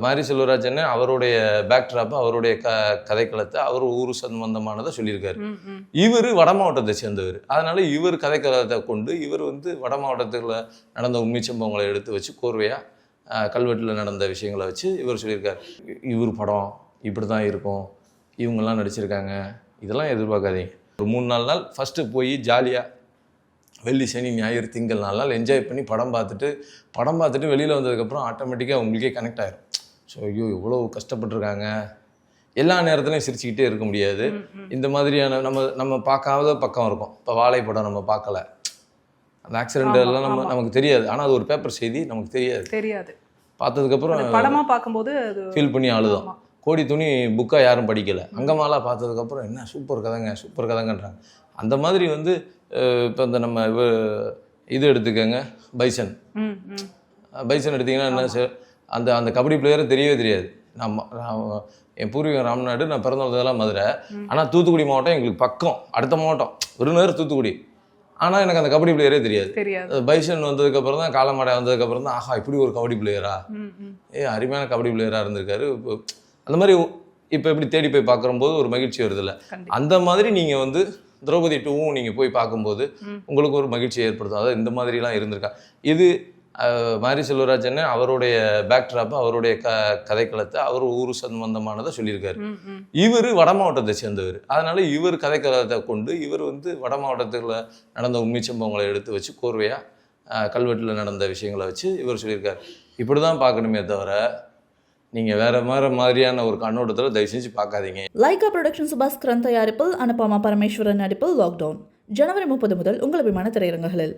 மாரி செல்வராஜன் அவருடைய பேக்ட்ராப், அவருடைய கதைக்களத்தை அவர் ஊர் சம்பந்தமானதை சொல்லியிருக்காரு. இவர் வட மாவட்டத்தை சேர்ந்தவர். அதனால இவர் கதைக்களத்தை கொண்டு இவர் வட மாவட்டத்தில் நடந்த உண்மை சம்பவங்களை எடுத்து வச்சு கோர்வையாக கல்வெட்டில் நடந்த விஷயங்களை வச்சு இவர் சொல்லியிருக்கார். இவர் படம் இப்படி தான் இருக்கும், இவங்கெல்லாம் நடிச்சிருக்காங்க, இதெல்லாம் எதிர்பார்க்காதீங்க. ஒரு 3-4 நாள் ஃபஸ்ட்டு போய் ஜாலியாக வெள்ளி சனி ஞாயிறு திங்கள் 4 நாள் என்ஜாய் பண்ணி படம் பார்த்துட்டு வெளியில் வந்ததுக்கப்புறம் ஆட்டோமேட்டிக்காக உங்களுக்கே கனெக்ட் ஆகிரும். ஸோ ஐயோ எவ்வளோ கஷ்டப்பட்டுருக்காங்க. எல்லா நேரத்துலையும் சிரிச்சுக்கிட்டே இருக்க முடியாது. இந்த மாதிரியான நம்ம பார்க்காத பக்கம் இருக்கும். இப்போ வாழை படம் நம்ம பார்க்கல, அந்த ஆக்சிடென்ட் எல்லாம் நமக்கு தெரியாது. ஆனால் அது ஒரு பேப்பர் செய்தி, நமக்கு தெரியாது. பார்த்ததுக்கப்புறம் படமாக பார்க்கும்போது ஃபீல் பண்ணி அழுதோம். கோடி துணி புக்காக யாரும் படிக்கலை, அங்கமாலாம் பார்த்ததுக்கப்புறம் என்ன சூப்பர் கதைங்கன்றாங்க. அந்த மாதிரி இப்போ இந்த நம்ம இது எடுத்துக்கோங்க, பைசன் எடுத்திங்கன்னா என்ன, அந்த கபடி பிளேயரை தெரியவே தெரியாது. என் பூர்வீகம் ராம்நாடு, நான் பிறந்த வந்ததெல்லாம் மதுரை. ஆனால் தூத்துக்குடி மாவட்டம் எங்களுக்கு பக்கம், அடுத்த மாவட்டம் விருதுநகர் தூத்துக்குடி. ஆனால் எனக்கு அந்த கபடி பிளேயரே தெரியாது. பைசன் வந்ததுக்கப்புறம் தான், காலமாடை வந்ததுக்கப்புறம் தான் ஆஹா இப்படி ஒரு கபடி பிளேயரா, அருமையான கபடி பிளேயராக இருந்திருக்காரு. அந்த மாதிரி இப்போ எப்படி தேடி போய் பார்க்கும்போது ஒரு மகிழ்ச்சி வருதில்ல, அந்த மாதிரி நீங்கள் திரௌபதி 2வும் நீங்கள் போய் பார்க்கும்போது உங்களுக்கு ஒரு மகிழ்ச்சியை ஏற்படுத்தும். அதாவது இந்த மாதிரிலாம் இருந்திருக்கா. இது மாரி செல்வராஜன் அவருடைய பேக்ட்ராப், அவருடைய கதைக்களத்தை அவர் ஊர் சம்பந்தமானதை சொல்லியிருக்காரு. இவர் வட மாவட்டத்தை சேர்ந்தவர். அதனால இவர் கதைக்களத்தை கொண்டு இவர் வட மாவட்டத்தில் நடந்த உண்மை சம்பவங்களை எடுத்து வச்சு கோர்வையாக கல்வெட்டில் நடந்த விஷயங்களை வச்சு இவர் சொல்லியிருக்காரு. இப்படி தான் பார்க்கணுமே தவிர நீங்கள் வேறு மாதிரியான ஒரு கண்ணோட்டத்தில் தயவு செஞ்சு பார்க்காதீங்க. லைகா ப்ரொடக்ஷன் சுபாஸ்கரன் தயாரிப்பில் அனுபமா பரமேஸ்வரன் நடிப்பில் லாக்டவுன் ஜனவரி 30 முதல் உங்கள் அபிமான திரையரங்குகளில்.